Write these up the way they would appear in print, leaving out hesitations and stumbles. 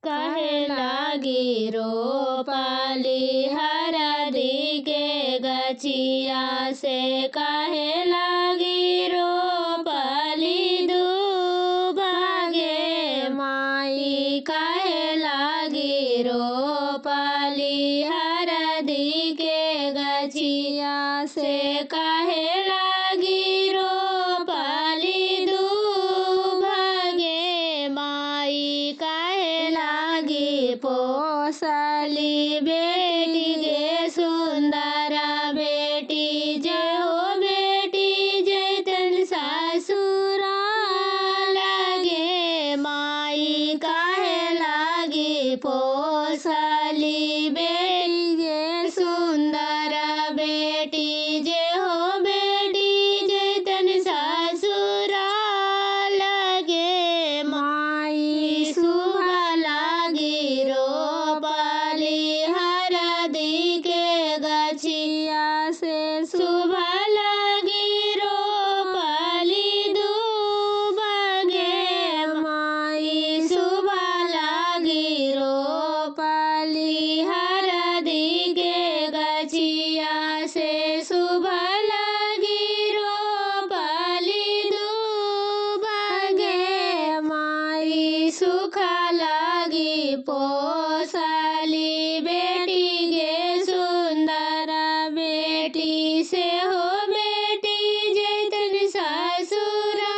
कहे लागी रोपाली हरदी के गछिया से कहे लागी रोपाली दुभागे माई कहे लागी रोपाली हरदी के गछिया से कहे लागी रोपाली दुभागे माई कहे लागी पोसली बेटी गे सुंदरा बेटी जय हो बेटी जय तन सासुरा लगे माई कहे लागी पोसली बेटी गे सुंदरा बेटी जय हो बेटी जय तन सासुरा लगे माई सुबह लागी रोपाली हरदी के गछिया से सुबह लागी रोपाली दुभागे माई सुबह लागी रोपाली हरदी के गछिया से सुबह लागी रोपाली दुभागे माई सुखा लागी पोसली बेटी गे सुंदरा बेटी से हो बेटी जैतन ससुरा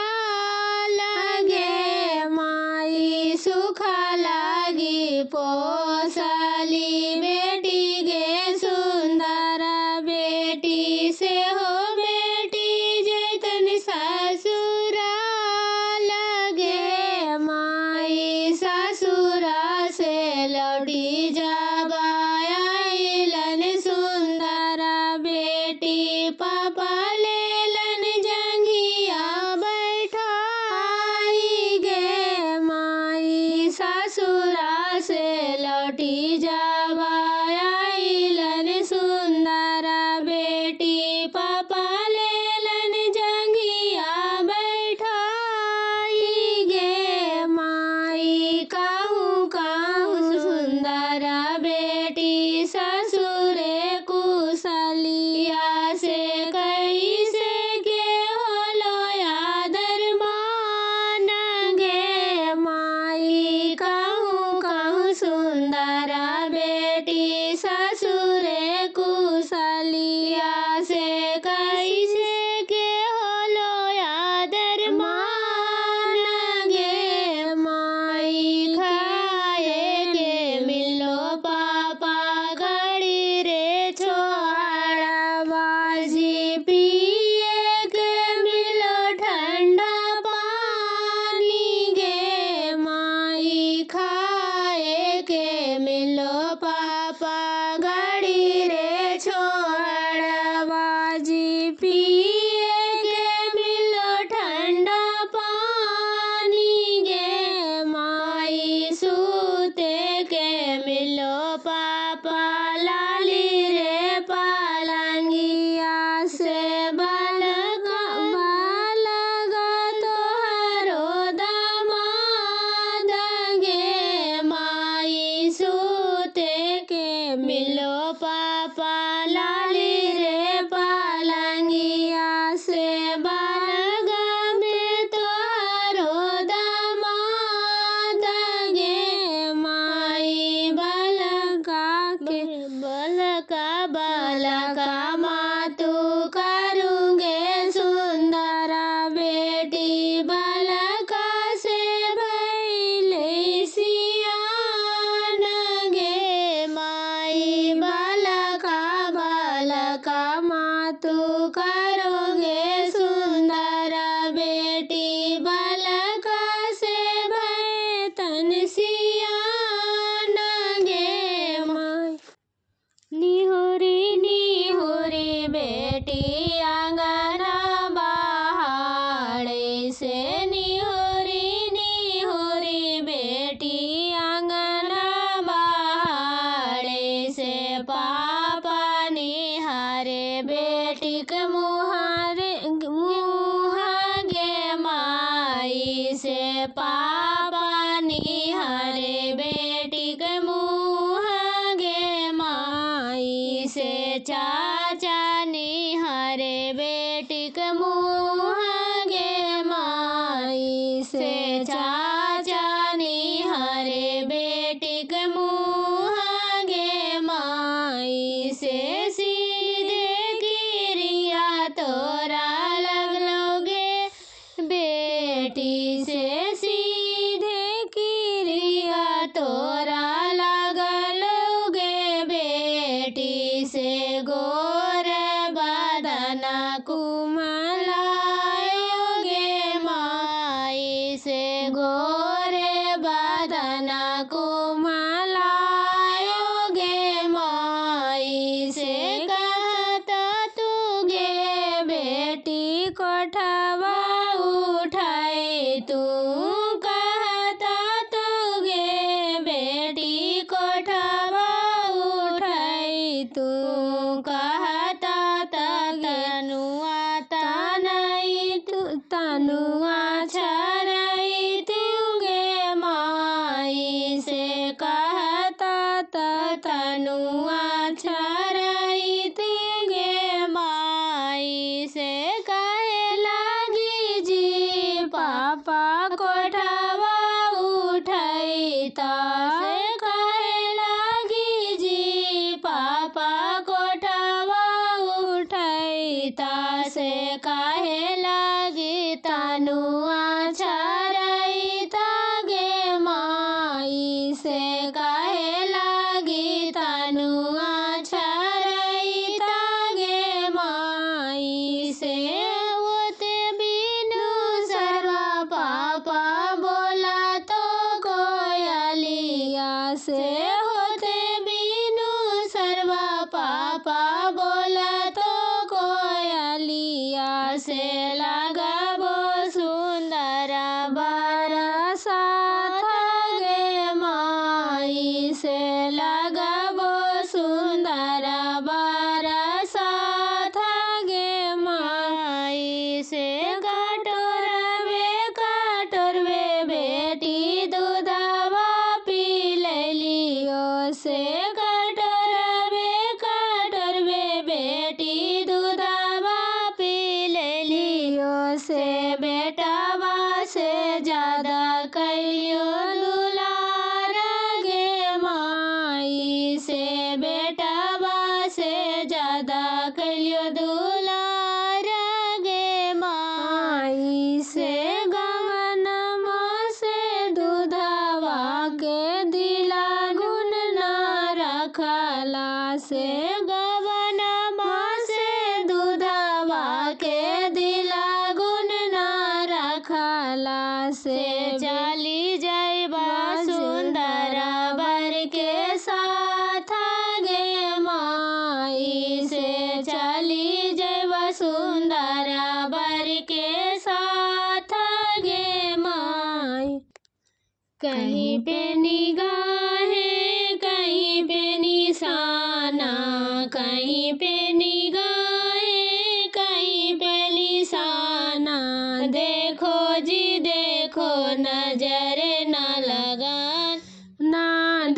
लगे माई सुखा लागी पोसली बेटी गे सुंदरा बेटी से हो बेटी जैतन ससुरा लगे माई ससुरा से लौटी जाबाइलन सुंदरा बेटी पापा लेलन जंघिया बैठाई गे माई ससुरा से लौटी जाबाइलन सुंदरा बेटी पापा लेलन जंघिया बैठाई गे माई कहूँ कहूँ सुंदरा बेटी ससुरे कुशलिया से कैसे के होलो आदर मान गे माई कहूँ कहूँ सुंदरा को मलायोगे माई से कहता तू गे बेटी कोठवा उठाई तू कहता तू गे बेटी कोठवा उठाई तू कहता तनुआ तनई तू तनुआ छरई तू गे माई से कहता तनुआ छरई तू गे माई से कहे लगी जी पापा कोठवा उठाई से कहे लगी जी पापा कोठवा उठाई से कहे लगी तनुआ छरई गे माई से कहे लगी तनुआ छरई गे माई से होते बिनु सर्वा पापा बोला तो कोयलिया से होते बिनु सर्वा पापा बोला तो कोयलिया से लगबो सुंदर बरसा गे माई से लगबो सुंदर बरसा गे माई से कटोरवे बेटी दूधवा पी लियो से कटोरवे बेटी दूधवा पी लियो से बेटवा से ज्यादा कहियो दुलार गे माई से बेटवा से ज्यादा कहियो दुलार गे माई से गवनमा से दूधवा के दिला गुण न रखला से गवनमा से दूधवा के दिला गुण न रखला से चली जाइबा सुंदर बर के साथ गे माई से चली जाइबा सुंदर बर के साथ गे माई कहीं पे निगाहें कहीं पे निशाना कहीं पे निगाहें कहीं पे निशाना देखो जी देखो नजर न लगान ना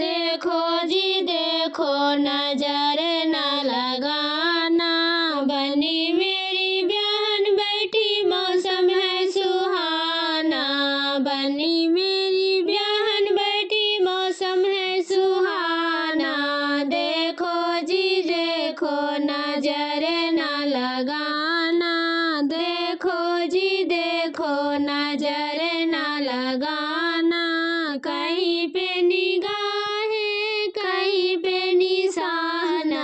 देखो जी देखो नजर न लगाना बनी मेरी बहन बैठी मौसम है सुहाना बनी मेरी बहन बैठी मौसम है सुहाना देखो जी देखो नजर न लगाना देखो जी देखो नजर न लगाना कहीं पे निगाहें कहीं पे निशाना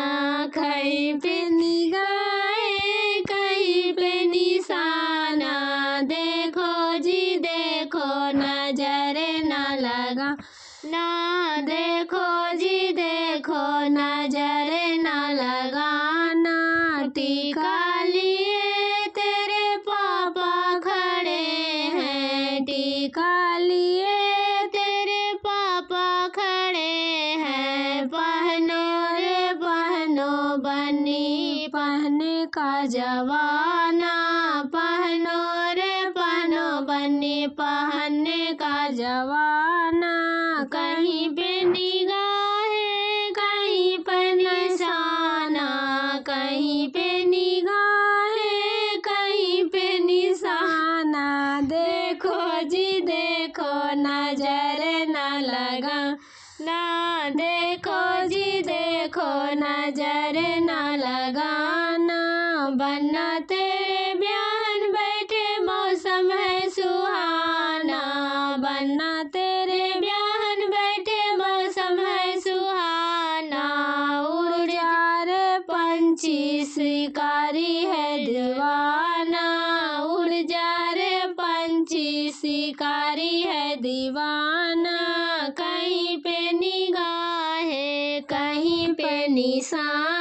कहीं पे निगाहें कहीं पे निशाना देखो जी देखो नजर न लगा ना देखो जी देखो नजर न लगाना टीका लिए तेरे पापा खड़े हैं टीका लिए तेरे पापा खड़े हैं पहनो रे पहनो बनी पहने का जवाना पहनो रे पहनो बनी पहनने का जवाना कहीं पे निगाहें कहीं पे निशाना कहीं पे निगाहें कहीं पे निशाना देखो जी देखो नजर न लगा ना देखो जी देखो नजर न लगाना बन्ना तेरे बयान बैठे मौसम है सुहाना बन्ना तेरे बयान बैठे मौसम है सुहाना उड़ जा रे पंछी शिकारी है दीवाना उड़ जा रे पंछी शिकारी है दीवाना कहीं पे सा